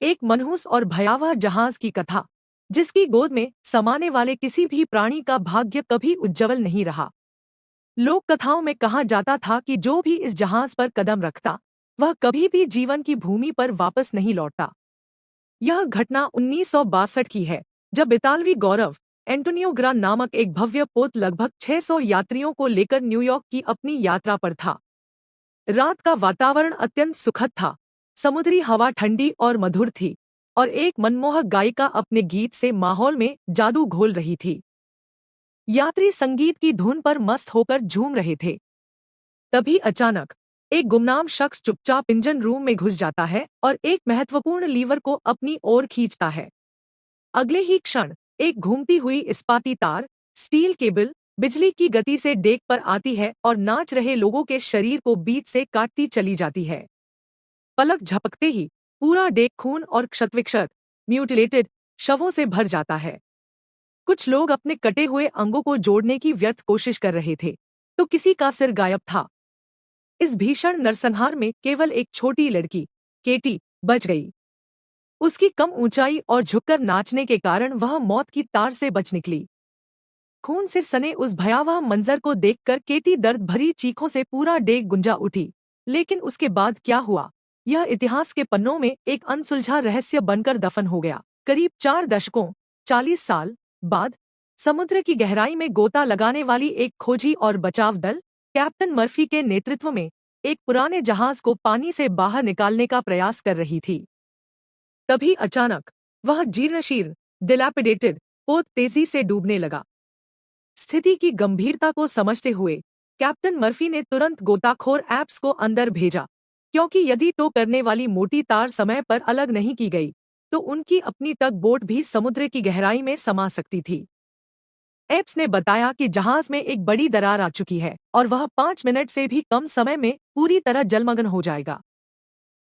एक मनहूस और भयावह जहाज की कथा, जिसकी गोद में समाने वाले किसी भी प्राणी का भाग्य कभी उज्जवल नहीं रहा। लोक कथाओं में कहा जाता था कि जो भी इस जहाज पर कदम रखता, वह कभी भी जीवन की भूमि पर वापस नहीं लौटता। यह घटना 1962 की है, जब इतालवी गौरव एंटोनियो ग्रा नामक एक भव्य पोत लगभग 600 यात्रियों को लेकर न्यूयॉर्क की अपनी यात्रा पर था। रात का वातावरण अत्यंत सुखद था। समुद्री हवा ठंडी और मधुर थी, और एक मनमोहक गायिका अपने गीत से माहौल में जादू घोल रही थी। यात्री संगीत की धुन पर मस्त होकर झूम रहे थे। तभी अचानक एक गुमनाम शख्स चुपचाप इंजन रूम में घुस जाता है और एक महत्वपूर्ण लीवर को अपनी ओर खींचता है। अगले ही क्षण एक घूमती हुई इस्पाती तार, स्टील केबल, बिजली की गति से डेक पर आती है और नाच रहे लोगों के शरीर को बीच से काटती चली जाती है। पलक झपकते ही पूरा डेक खून और क्षतविक्षत, म्यूटिलेटेड शवों से भर जाता है। कुछ लोग अपने कटे हुए अंगों को जोड़ने की व्यर्थ कोशिश कर रहे थे, तो किसी का सिर गायब था। इस भीषण नरसंहार में केवल एक छोटी लड़की, केटी, बच गई। उसकी कम ऊंचाई और झुककर नाचने के कारण वह मौत की तार से बच निकली। खून से सने उस भयावह मंजर को देखकर केटी दर्द भरी चीखों से पूरा डेग गुंजा उठी। लेकिन उसके बाद क्या हुआ, यह इतिहास के पन्नों में एक अनसुलझा रहस्य बनकर दफन हो गया। करीब 4 दशकों, 40 साल बाद, समुद्र की गहराई में गोता लगाने वाली एक खोजी और बचाव दल, कैप्टन मर्फी के नेतृत्व में, एक पुराने जहाज को पानी से बाहर निकालने का प्रयास कर रही थी। तभी अचानक वह जीर्णशीर्ण, डिलैपिडेटेड पोत तेजी से डूबने लगा। स्थिति की गंभीरता को समझते हुए कैप्टन मर्फी ने तुरंत गोताखोर एप्स को अंदर भेजा, क्योंकि यदि टो करने वाली मोटी तार समय पर अलग नहीं की गई, तो उनकी अपनी टग बोट भी समुद्र की गहराई में समा सकती थी। एप्स ने बताया कि जहाज में एक बड़ी दरार आ चुकी है और वह 5 मिनट से भी कम समय में पूरी तरह जलमग्न हो जाएगा।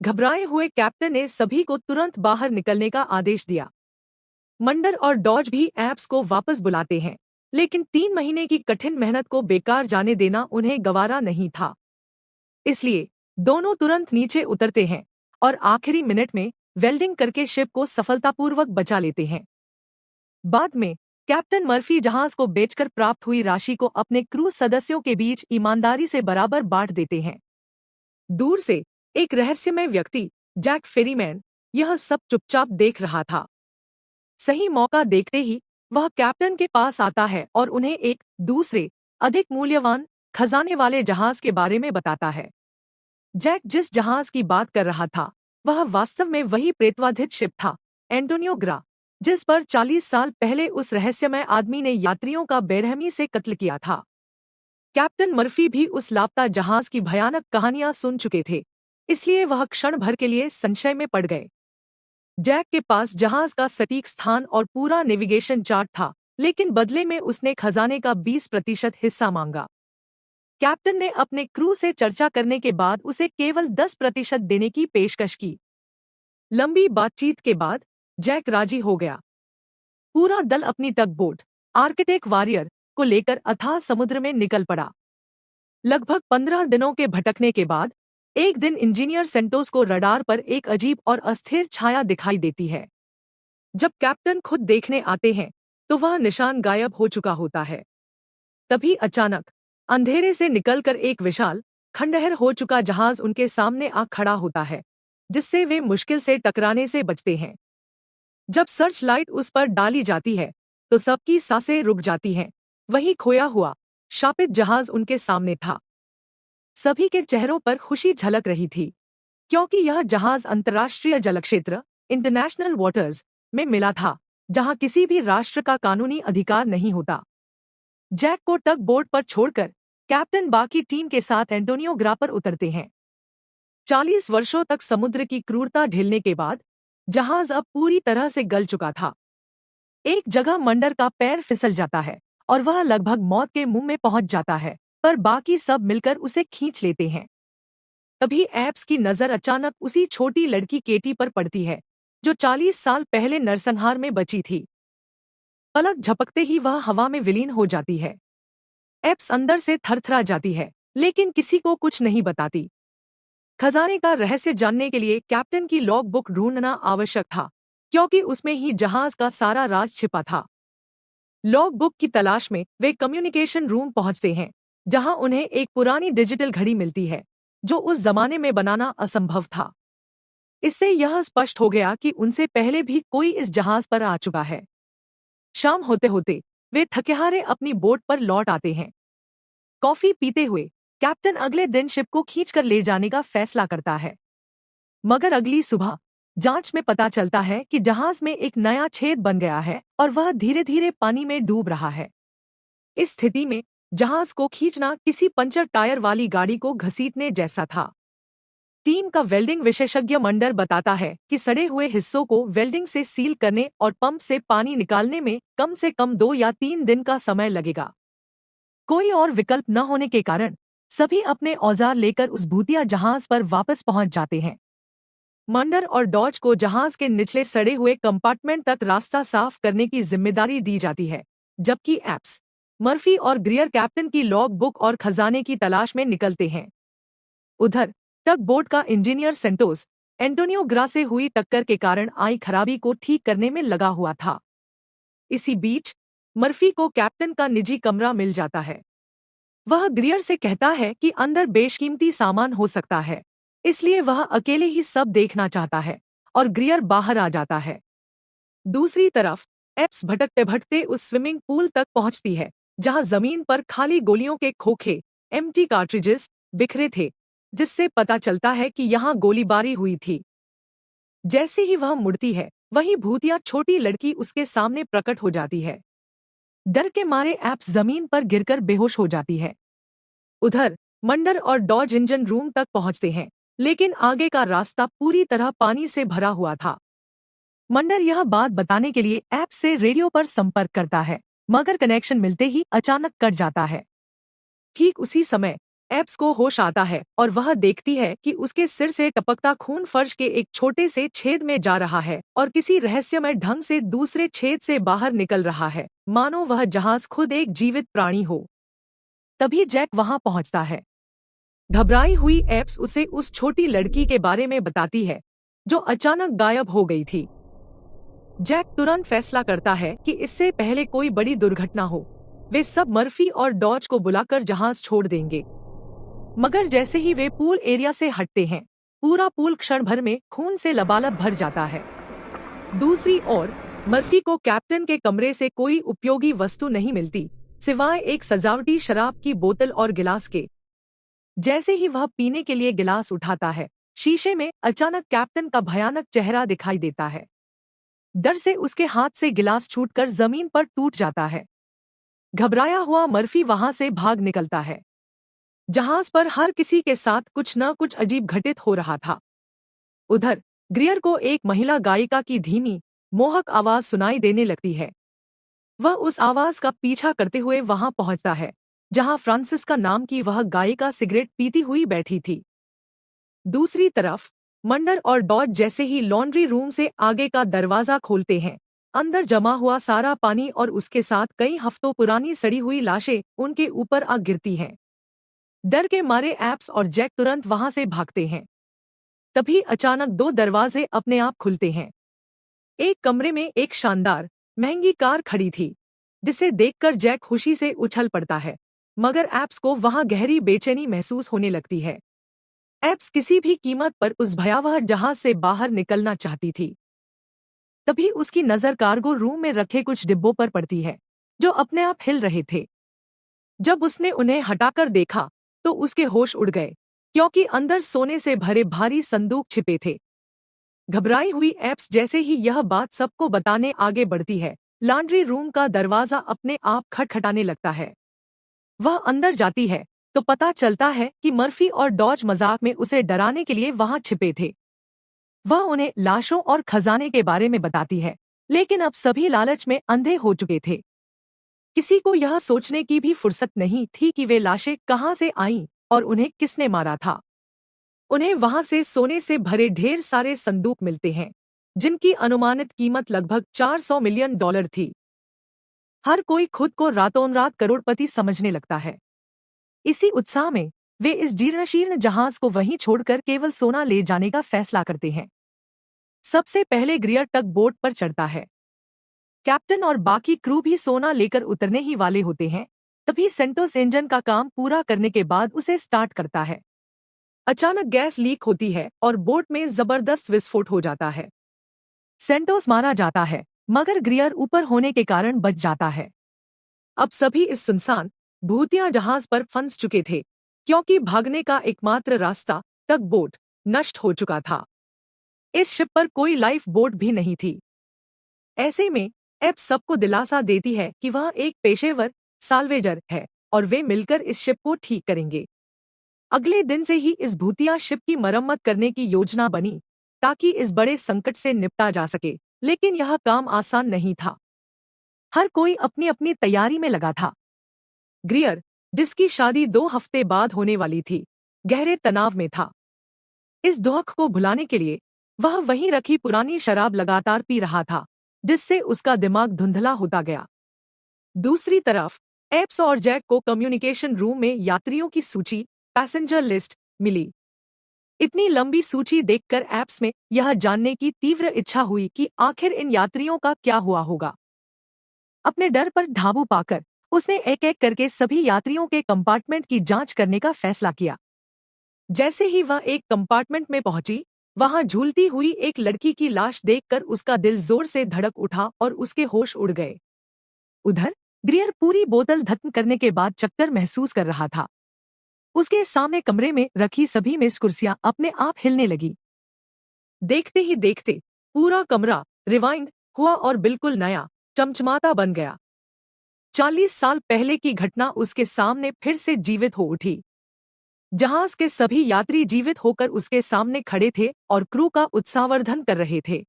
घबराए हुए कैप्टन ने सभी को तुरंत बाहर निकलने का आदेश दिया। मंडर और डॉज भी एप्स को वापस बुलाते हैं, लेकिन 3 महीने की कठिन मेहनत को बेकार जाने देना उन्हें गवारा नहीं था। इसलिए दोनों तुरंत नीचे उतरते हैं और आखिरी मिनट में वेल्डिंग करके शिप को सफलतापूर्वक बचा लेते हैं। बाद में कैप्टन मर्फी जहाज को बेचकर प्राप्त हुई राशि को अपने क्रू सदस्यों के बीच ईमानदारी से बराबर बांट देते हैं। दूर से एक रहस्यमय व्यक्ति, जैक फेरीमैन, यह सब चुपचाप देख रहा था। सही मौका देखते ही वह कैप्टन के पास आता है और उन्हें एक दूसरे, अधिक मूल्यवान खजाने वाले जहाज के बारे में बताता है। जैक जिस जहाज की बात कर रहा था, वह वास्तव में वही प्रेतवाधित शिप था, एंटोनियो ग्रा, जिस पर 40 साल पहले उस रहस्यमय आदमी ने यात्रियों का बेरहमी से कत्ल किया था। कैप्टन मर्फी भी उस लापता जहाज की भयानक कहानियां सुन चुके थे, इसलिए वह क्षण भर के लिए संशय में पड़ गए। जैक के पास जहाज का सटीक स्थान और पूरा नेविगेशन चार्ट था, लेकिन बदले में उसने खजाने का 20% हिस्सा मांगा। कैप्टन ने अपने क्रू से चर्चा करने के बाद उसे केवल 10% देने की पेशकश की। लंबी बातचीत के बाद जैक राजी हो गया। पूरा दल अपनी टग बोट, आर्किटेक्ट वॉरियर, को लेकर अथाह समुद्र में निकल पड़ा। लगभग 15 दिनों के भटकने के बाद एक दिन इंजीनियर सेंटोस को रडार पर एक अजीब और अस्थिर छाया दिखाई देती है। जब कैप्टन खुद देखने आते हैं, तो वह निशान गायब हो चुका होता है। तभी अचानक अंधेरे से निकलकर एक विशाल, खंडहर हो चुका जहाज उनके सामने आ खड़ा होता है, जिससे वे मुश्किल से टकराने से बचते हैं। जब सर्च लाइट उस पर डाली जाती है, तो सबकी सांसें रुक जाती हैं। वही खोया हुआ, शापित जहाज उनके सामने था। सभी के चेहरों पर खुशी झलक रही थी, क्योंकि यह जहाज अंतर्राष्ट्रीय जलक्षेत्र, इंटरनेशनल वाटर्स, में मिला था, जहां किसी भी राष्ट्र का कानूनी अधिकार नहीं होता। जैक को टग बोट पर छोड़कर कैप्टन बाकी टीम के साथ एंटोनियो ग्रा पर उतरते हैं। 40 वर्षों तक समुद्र की क्रूरता झेलने के बाद जहाज अब पूरी तरह से गल चुका था। एक जगह मंडर का पैर फिसल जाता है और वह लगभग मौत के मुंह में पहुंच जाता है, पर बाकी सब मिलकर उसे खींच लेते हैं। तभी एप्स की नजर अचानक उसी छोटी लड़की केटी पर पड़ती है, जो 40 साल पहले नरसंहार में बची थी। पलक झपकते ही वह हवा में विलीन हो जाती है। एप्स अंदर से थरथरा जाती है, लेकिन किसी को कुछ नहीं बताती। खजाने का रहस्य जानने के लिए कैप्टन की लॉग बुक ढूंढना आवश्यक था, क्योंकि उसमें ही जहाज का सारा राज छिपा था। लॉग बुक की तलाश में वे कम्युनिकेशन रूम पहुंचते हैं, जहां उन्हें एक पुरानी डिजिटल घड़ी मिलती है, जो उस जमाने में बनाना असंभव था। इससे यह स्पष्ट हो गया कि उनसे पहले भी कोई इस जहाज पर आ चुका है। शाम होते होते वे थकेहारे अपनी बोट पर लौट आते हैं। कॉफी पीते हुए कैप्टन अगले दिन शिप को खींचकर ले जाने का फैसला करता है। मगर अगली सुबह जांच में पता चलता है कि जहाज में एक नया छेद बन गया है और वह धीरे धीरे पानी में डूब रहा है। इस स्थिति में जहाज को खींचना किसी पंचर टायर वाली गाड़ी को घसीटने जैसा था। टीम का वेल्डिंग विशेषज्ञ मंडर बताता है कि सड़े हुए हिस्सों को वेल्डिंग से सील करने और पंप से पानी निकालने में कम से कम 2 या 3 दिन का समय लगेगा। कोई और विकल्प न होने के कारण सभी अपने औजार लेकर उस भूतिया जहाज पर वापस पहुंच जाते हैं। मंडर और डॉज को जहाज के निचले सड़े हुए कंपार्टमेंट तक रास्ता साफ करने की जिम्मेदारी दी जाती है, जबकि एप्स, मर्फी और ग्रियर कैप्टन की लॉग बुक और खजाने की तलाश में निकलते हैं। उधर टग बोट का इंजीनियर सेंटोस एंटोनियो ग्रा से हुई टक्कर के कारण आई खराबी को ठीक करने में लगा हुआ था। इसी बीच मर्फी को कैप्टन का निजी कमरा मिल जाता है। वह ग्रियर से कहता है कि अंदर बेशकीमती सामान हो सकता है, इसलिए वह अकेले ही सब देखना चाहता है और ग्रियर बाहर आ जाता है। दूसरी तरफ एप्स भटकते भटकते उस स्विमिंग पूल तक पहुंचती है, जहां जमीन पर खाली गोलियों के खोखे, एम्प्टी कार्ट्रिजेस बिखरे थे, जिससे पता चलता है कि यहां गोलीबारी हुई थी। जैसे ही वह मुड़ती है, वही भूतिया छोटी लड़की उसके सामने प्रकट हो जाती है। डर के मारे एप्स जमीन पर गिरकर बेहोश हो जाती है। उधर मंडर और डॉज इंजन रूम तक पहुंचते हैं, लेकिन आगे का रास्ता पूरी तरह पानी से भरा हुआ था। मंडर यह बात बताने के लिए ऐप से रेडियो पर संपर्क करता है, मगर कनेक्शन मिलते ही अचानक कट जाता है। ठीक उसी समय एप्स को होश आता है और वह देखती है कि उसके सिर से टपकता खून फर्श के एक छोटे से छेद में जा रहा है और किसी रहस्यमय ढंग से दूसरे छेद से बाहर निकल रहा है, मानो वह जहाज खुद एक जीवित प्राणी हो। तभी जैक वहां पहुंचता है। घबराई हुई एप्स उसे उस छोटी लड़की के बारे में बताती है, जो अचानक गायब हो गई थी। जैक तुरंत फैसला करता है कि इससे पहले कोई बड़ी दुर्घटना हो, वे सब मर्फी और डॉज को बुलाकर जहाज छोड़ देंगे। मगर जैसे ही वे पूल एरिया से हटते हैं, पूरा पूल क्षण भर में खून से लबालब भर जाता है। दूसरी ओर मर्फी को कैप्टन के कमरे से कोई उपयोगी वस्तु नहीं मिलती, सिवाय एक सजावटी शराब की बोतल और गिलास के। जैसे ही वह पीने के लिए गिलास उठाता है, शीशे में अचानक कैप्टन का भयानक चेहरा दिखाई देता है। डर से उसके हाथ से गिलास छूटकर जमीन पर टूट जाता है। घबराया हुआ मर्फी वहां से भाग निकलता है। जहाज पर हर किसी के साथ कुछ न कुछ अजीब घटित हो रहा था। उधर ग्रियर को एक महिला गायिका की धीमी, मोहक आवाज सुनाई देने लगती है। वह उस आवाज का पीछा करते हुए वहां पहुंचता है, जहां फ्रांसिस्का नाम की वह गायिका सिगरेट पीती हुई बैठी थी। दूसरी तरफ मंडर और डॉज जैसे ही लॉन्ड्री रूम से आगे का दरवाजा खोलते हैं, अंदर जमा हुआ सारा पानी और उसके साथ कई हफ्तों पुरानी सड़ी हुई लाशें उनके ऊपर आ गिरती हैं। डर के मारे एप्स और जैक तुरंत वहां से भागते हैं। तभी अचानक 2 दरवाजे अपने आप खुलते हैं। एक कमरे में एक शानदार, महंगी कार खड़ी थी, जिसे देखकर जैक खुशी से उछल पड़ता है, मगर एप्स को वहां गहरी बेचैनी महसूस होने लगती है। एप्स किसी भी कीमत पर उस भयावह जहाज से बाहर निकलना चाहती थी। तभी उसकी नजर कार्गो रूम में रखे कुछ डिब्बों पर पड़ती है, जो अपने आप हिल रहे थे। जब उसने उन्हें हटाकर देखा, तो उसके होश उड़ गए, क्योंकि अंदर सोने से भरे भारी संदूक छिपे थे। घबराई हुई एप्स जैसे ही यह बात सबको बताने आगे बढ़ती है, लॉन्ड्री रूम का दरवाजा अपने आप खटखटाने लगता है। वह अंदर जाती है तो पता चलता है कि मर्फी और डॉज मजाक में उसे डराने के लिए वहां छिपे थे। वह उन्हें लाशों और खजाने के बारे में बताती है, लेकिन अब सभी लालच में अंधे हो चुके थे। किसी को यह सोचने की भी फुर्सत नहीं थी कि वे लाशें कहां से आईं और उन्हें किसने मारा था। उन्हें वहां से सोने से भरे ढेर सारे संदूक मिलते हैं, जिनकी अनुमानित कीमत लगभग $400 मिलियन थी। हर कोई खुद को रातों रात करोड़पति समझने लगता है। इसी उत्साह में वे इस जीर्णशीर्ण जहाज को वहीं छोड़कर केवल सोना ले जाने का फैसला करते हैं। सबसे पहले ग्रियर टग बोट पर चढ़ता है। कैप्टन और बाकी क्रू भी सोना लेकर उतरने ही वाले होते हैं। तभी सेंटोस इंजन का काम पूरा करने के बाद उसे स्टार्ट करता है। अचानक गैस लीक होती है और बोट में जबरदस्त विस्फोट हो जाता है। सेंटोस मारा जाता है, मगर ग्रियर ऊपर होने के कारण बच जाता है। अब सभी इस सुनसान भूतिया जहाज पर फंस चुके थे, क्योंकि भागने का एकमात्र रास्ता टग बोट नष्ट हो चुका था। इस शिप पर कोई लाइफ बोट भी नहीं थी। ऐसे में एप सबको दिलासा देती है कि वह एक पेशेवर साल्वेजर है और वे मिलकर इस शिप को ठीक करेंगे। अगले दिन से ही इस भूतिया शिप की मरम्मत करने की योजना बनी, ताकि इस बड़े संकट से निपटा जा सके। लेकिन यह काम आसान नहीं था। हर कोई अपनी अपनी तैयारी में लगा था। ग्रियर, जिसकी शादी 2 हफ्ते बाद होने वाली थी, गहरे तनाव में था। इस दुख को भुलाने के लिए वह वहीं रखी पुरानी शराब लगातार पी रहा था, जिससे उसका दिमाग धुंधला होता गया। दूसरी तरफ एप्स और जैक को कम्युनिकेशन रूम में यात्रियों की सूची, पैसेंजर लिस्ट, मिली। इतनी लंबी सूची देखकर एप्स में यह जानने की तीव्र इच्छा हुई कि आखिर इन यात्रियों का क्या हुआ होगा। अपने डर पर ढाबू पाकर उसने एक एक करके सभी यात्रियों के कंपार्टमेंट की जांच करने का फैसला किया। जैसे ही वह एक कंपार्टमेंट में पहुंची, वहां झूलती हुई एक लड़की की लाश देखकर उसका दिल जोर से धड़क उठा और उसके होश उड़ गए। उधर ग्रियर पूरी बोतल खत्म करने के बाद चक्कर महसूस कर रहा था। उसके सामने कमरे में रखी सभी मेज कुर्सियां अपने आप हिलने लगी। देखते ही देखते पूरा कमरा रिवाइंड हुआ और बिल्कुल नया, चमचमाता बन गया। 40 साल पहले की घटना उसके सामने फिर से जीवित हो उठी। जहाज के सभी यात्री जीवित होकर उसके सामने खड़े थे और क्रू का उत्साहवर्धन कर रहे थे।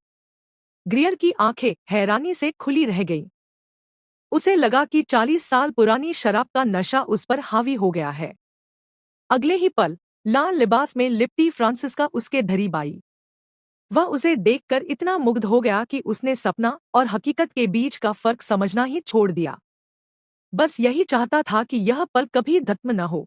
ग्रियर की आंखें हैरानी से खुली रह गईं। उसे लगा कि 40 साल पुरानी शराब का नशा उस पर हावी हो गया है। अगले ही पल लाल लिबास में लिपटी फ्रांसिस्का उसके धरीब आई। वह उसे देखकर इतना मुग्ध हो गया कि उसने सपना और हकीकत के बीच का फर्क समझना ही छोड़ दिया। बस यही चाहता था कि यह पल कभी खत्म न हो।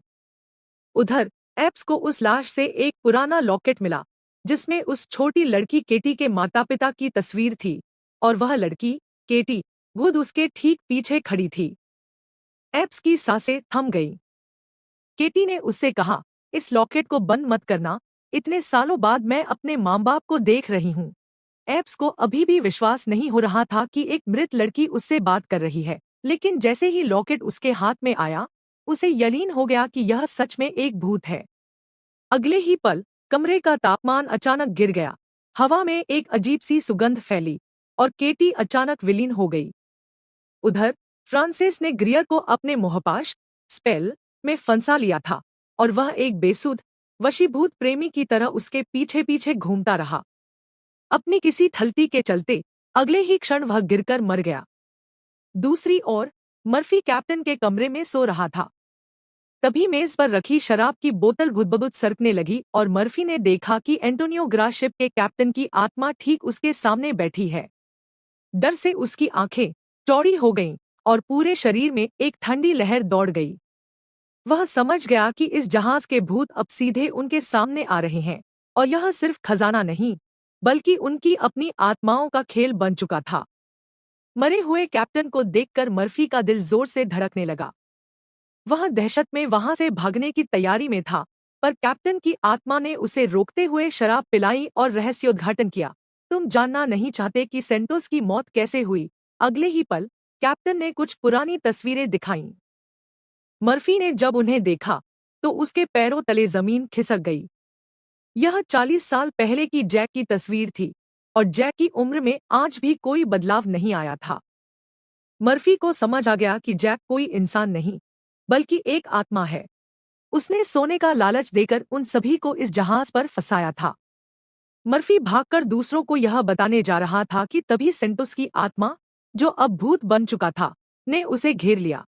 उधर एप्स को उस लाश से एक पुराना लॉकेट मिला, जिसमें उस छोटी लड़की केटी के माता पिता की तस्वीर थी, और वह लड़की केटी खुद उसके ठीक पीछे खड़ी थी। एप्स की सांसें थम गईं। केटी ने उससे कहा, इस लॉकेट को बंद मत करना, इतने सालों बाद मैं अपने माँ बाप को देख रही हूँ। एप्स को अभी भी विश्वास नहीं हो रहा था कि एक मृत लड़की उससे बात कर रही है, लेकिन जैसे ही लॉकेट उसके हाथ में आया, उसे यकीन हो गया कि यह सच में एक भूत है। अगले ही पल कमरे का तापमान अचानक गिर गया। हवा में एक अजीब सी सुगंध फैली और केटी अचानक विलीन हो गई। उधर फ्रांसिस ने ग्रियर को अपने मोहपाश स्पेल में फंसा लिया था और वह एक बेसुध वशीभूत प्रेमी की तरह उसके पीछे पीछे घूमता रहा। अपनी किसी थलती के चलते अगले ही क्षण वह गिरकर मर गया। दूसरी ओर मर्फी कैप्टन के कमरे में सो रहा था। तभी मेज पर रखी शराब की बोतल बुदबुद सरकने लगी और मर्फी ने देखा कि एंटोनियो ग्रा शिप के कैप्टन की आत्मा ठीक उसके सामने बैठी है। डर से उसकी आंखें चौड़ी हो गईं और पूरे शरीर में एक ठंडी लहर दौड़ गई। वह समझ गया कि इस जहाज के भूत अब सीधे उनके सामने आ रहे हैं, और यह सिर्फ खजाना नहीं, बल्कि उनकी अपनी आत्माओं का खेल बन चुका था। मरे हुए कैप्टन को देखकर मर्फी का दिल जोर से धड़कने लगा। वह दहशत में वहां से भागने की तैयारी में था, पर कैप्टन की आत्मा ने उसे रोकते हुए शराब पिलाई और रहस्योद्घाटन किया। तुम जानना नहीं चाहते कि सेंटोस की मौत कैसे हुई? अगले ही पल कैप्टन ने कुछ पुरानी तस्वीरें दिखाईं। मर्फी ने जब उन्हें देखा तो उसके पैरों तले जमीन खिसक गई। यह 40 साल पहले की जैक की तस्वीर थी, और जैक की उम्र में आज भी कोई बदलाव नहीं आया था। मर्फी को समझ आ गया कि जैक कोई इंसान नहीं, बल्कि एक आत्मा है। उसने सोने का लालच देकर उन सभी को इस जहाज पर फंसाया था। मर्फी भागकर दूसरों को यह बताने जा रहा था कि तभी सेंटोस की आत्मा, जो अब भूत बन चुका था, ने उसे घेर लिया।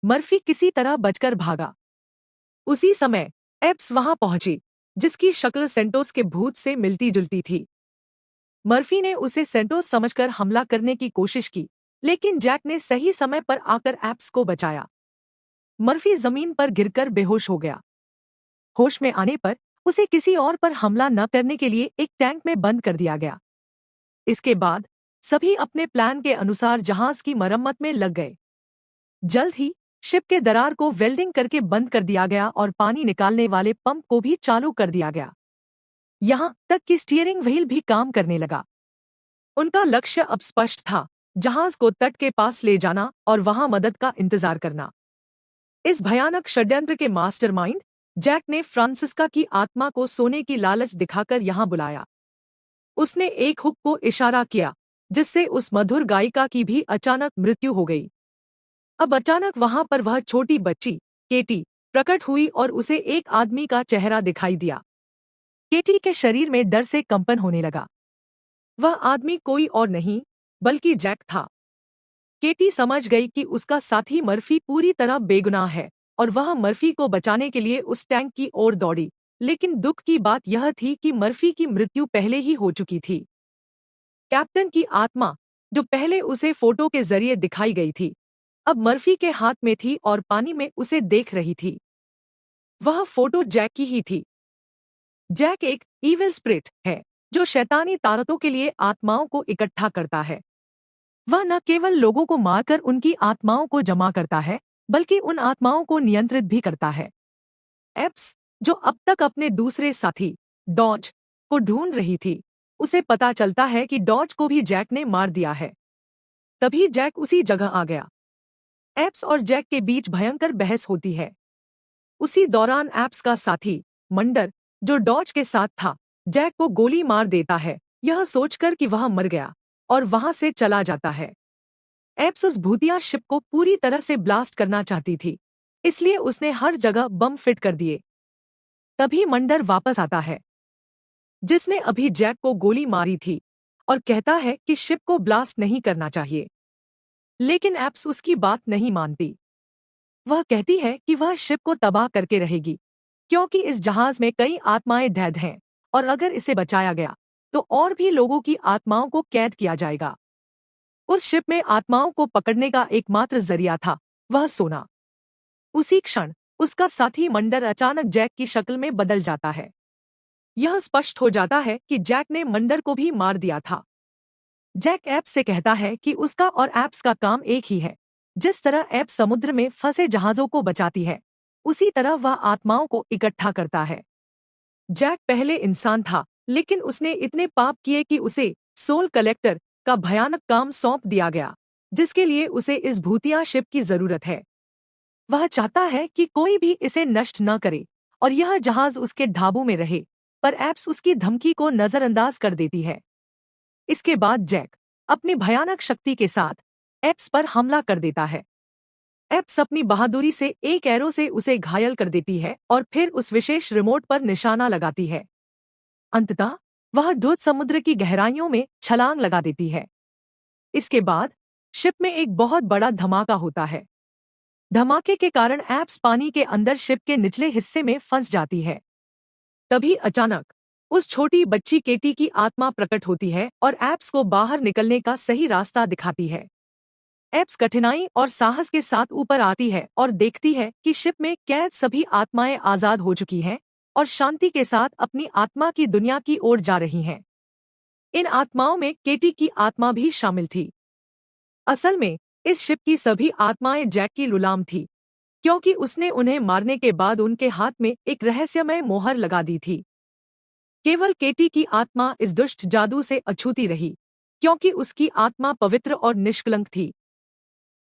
मर्फी किसी तरह बचकर भागा। उसी समय एप्स वहां पहुंची, जिसकी शक्ल सेंटोस के भूत से मिलती जुलती थी। मर्फी ने उसे सेंटोस समझकर हमला करने की कोशिश की, लेकिन जैक ने सही समय पर आकर एप्स को बचाया। मर्फी जमीन पर गिरकर बेहोश हो गया। होश में आने पर उसे किसी और पर हमला न करने के लिए एक टैंक में बंद कर दिया गया। इसके बाद सभी अपने प्लान के अनुसार जहाज की मरम्मत में लग गए। जल्द ही शिप के दरार को वेल्डिंग करके बंद कर दिया गया और पानी निकालने वाले पंप को भी चालू कर दिया गया। यहाँ तक कि स्टीयरिंग व्हील भी काम करने लगा। उनका लक्ष्य अब स्पष्ट था, जहाज को तट के पास ले जाना और वहां मदद का इंतजार करना। इस भयानक षड्यंत्र के मास्टरमाइंड जैक ने फ्रांसिस्का की आत्मा को सोने की लालच दिखाकर यहां बुलाया। उसने एक हुक को इशारा किया, जिससे उस मधुर गायिका की भी अचानक मृत्यु हो गई। अब अचानक वहां पर वह छोटी बच्ची केटी प्रकट हुई और उसे एक आदमी का चेहरा दिखाई दिया। केटी के शरीर में डर से कंपन होने लगा। वह आदमी कोई और नहीं बल्कि जैक था। केटी समझ गई कि उसका साथी मर्फी पूरी तरह बेगुनाह है और वह मर्फी को बचाने के लिए उस टैंक की ओर दौड़ी। लेकिन दुख की बात यह थी कि मर्फी की मृत्यु पहले ही हो चुकी थी। कैप्टन की आत्मा, जो पहले उसे फोटो के जरिए दिखाई गई थी, अब मर्फी के हाथ में थी और पानी में उसे देख रही थी। वह फोटो जैक की ही थी। जैक एक ईविल स्पिरिट है जो शैतानी ताकतों के लिए आत्माओं को इकट्ठा करता है। वह न केवल लोगों को मारकर उनकी आत्माओं को जमा करता है, बल्कि उन आत्माओं को नियंत्रित भी करता है। एप्स, जो अब तक अपने दूसरे साथी डॉज को ढूंढ रही थी, उसे पता चलता है कि डॉज को भी जैक ने मार दिया है। तभी जैक उसी जगह आ गया। एप्स और जैक के बीच भयंकर बहस होती है। उसी दौरान एप्स का साथी मंडर, जो डॉज के साथ था, जैक को गोली मार देता है, यह सोचकर कि वह मर गया, और वहां से चला जाता है। एप्स उस भूतिया शिप को पूरी तरह से ब्लास्ट करना चाहती थी, इसलिए उसने हर जगह बम फिट कर दिए। तभी मंडर वापस आता है, जिसने अभी जैक को गोली मारी थी, और कहता है कि शिप को ब्लास्ट नहीं करना चाहिए। लेकिन एप्स उसकी बात नहीं मानती। वह कहती है कि वह शिप को तबाह करके रहेगी, क्योंकि इस जहाज में कई आत्माएं कैद हैं, और अगर इसे बचाया गया तो और भी लोगों की आत्माओं को कैद किया जाएगा। उस शिप में आत्माओं को पकड़ने का एकमात्र जरिया था वह सोना। उसी क्षण उसका साथी मंडर अचानक जैक की शक्ल में बदल जाता है। यह स्पष्ट हो जाता है कि जैक ने मंडर को भी मार दिया था। जैक एप्स से कहता है कि उसका और एप्स का काम एक ही है। जिस तरह एप्स समुद्र में फंसे जहाजों को बचाती है, उसी तरह वह आत्माओं को इकट्ठा करता है। जैक पहले इंसान था, लेकिन उसने इतने पाप किए कि उसे सोल कलेक्टर का भयानक काम सौंप दिया गया, जिसके लिए उसे इस भूतिया शिप की जरूरत है। वह चाहता है कि कोई भी इसे नष्ट न करे और यह जहाज उसके ढाबू में रहे, पर एप्स उसकी धमकी को नजरअंदाज कर देती है। इसके बाद जैक अपनी भयानक शक्ति के साथ एप्स पर हमला कर देता है। एप्स अपनी बहादुरी से एक एरो से उसे घायल कर देती है और फिर उस विशेष रिमोट पर निशाना लगाती है। अंततः वह दूध समुद्र की गहराइयों में छलांग लगा देती है। इसके बाद शिप में एक बहुत बड़ा धमाका होता है। धमाके के कारण एप्स पानी के अंदर शिप के निचले हिस्से में फंस जाती है। तभी अचानक उस छोटी बच्ची केटी की आत्मा प्रकट होती है और एप्स को बाहर निकलने का सही रास्ता दिखाती है। एप्स कठिनाई और साहस के साथ ऊपर आती है और देखती है कि शिप में कैद सभी आत्माएं आजाद हो चुकी हैं और शांति के साथ अपनी आत्मा की दुनिया की ओर जा रही हैं। इन आत्माओं में केटी की आत्मा भी शामिल थी। असल में इस शिप की सभी आत्माएं जैक की गुलाम थी, क्योंकि उसने उन्हें मारने के बाद उनके हाथ में एक रहस्यमय मोहर लगा दी थी। केवल केटी की आत्मा इस दुष्ट जादू से अछूती रही, क्योंकि उसकी आत्मा पवित्र और निष्कलंक थी।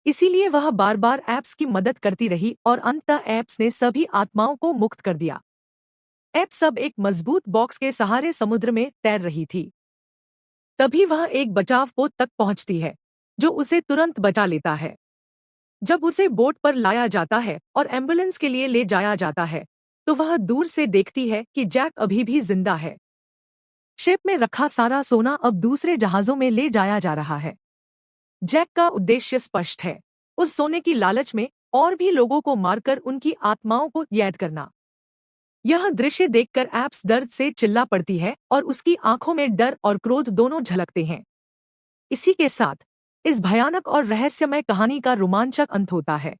इसीलिए वह बार बार एप्स की मदद करती रही और अंततः एप्स ने सभी आत्माओं को मुक्त कर दिया। एप्स अब एक मजबूत बॉक्स के सहारे समुद्र में तैर रही थी। तभी वह एक बचाव पोत तक पहुंचती है, जो उसे तुरंत बचा लेता है। जब उसे बोट पर लाया जाता है और एम्बुलेंस के लिए ले जाया जाता है, तो वह दूर से देखती है कि जैक अभी भी जिंदा है। शिप में रखा सारा सोना अब दूसरे जहाजों में ले जाया जा रहा है। जैक का उद्देश्य स्पष्ट है, उस सोने की लालच में और भी लोगों को मारकर उनकी आत्माओं को कैद करना। यह दृश्य देखकर एप्स दर्द से चिल्ला पड़ती है और उसकी आंखों में डर और क्रोध दोनों झलकते हैं। इसी के साथ इस भयानक और रहस्यमय कहानी का रोमांचक अंत होता है।